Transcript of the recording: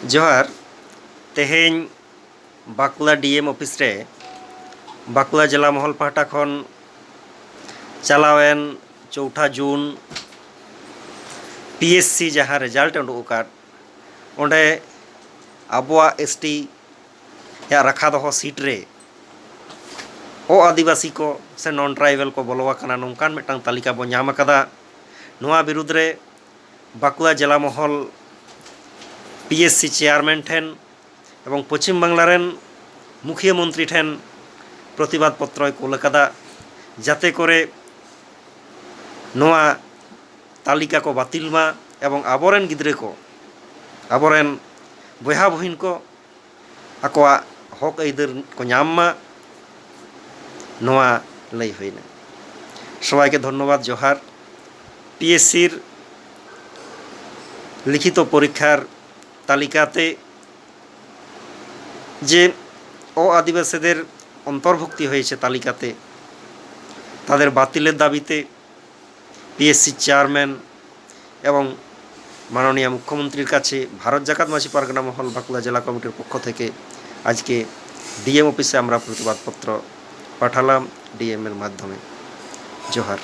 जोहार तेहेñ Bakula DM office रे बाकुला जिला महल पाहटा खन चलावेन 4 जून पीएससी जहाँ रिजल्ट उडुकात ओंडे आबुआ एसटी या रखा दो सीट रे ओ आदिवासी को से नॉन ट्राइबल को बोलवाकना नोंकान मिटांग तालिका बो नाम अकादा नोआ विरुद्ध रे बाकुला जिला महल पीएससी चेयरमैन ठेन एवं पश्चिम बांगला रेन मुखिया मंत्री ठेन प्रतिबाद पत्र कोल अकादा जाते करे नोआ तालिका को बातिल मा एवं आबोरेन गिद्रे को आबोरेन बयहा बहिन को आकोआ हक आइदार को नाम मा नोआ लई हुईना सबाई के धन्यवाद जोहार पीएससीर लिखित परीक्षार तालिकाते जे ओ आदिवासीदेर अंतर्भुक्ति हयेछे तालिकाते तादेर बातिलेर दाबिते पीएससी चेयरमैन एवं माननीय मुख्यमंत्रीर काछे भारत जाकात माझी पारगना महल बाकुला जिला कमिटिर पक्ष थेके आज के डीएम अफिसे आमरा प्रतिबाद पत्र पाठालाम डीएम एर माध्यमे जोहार।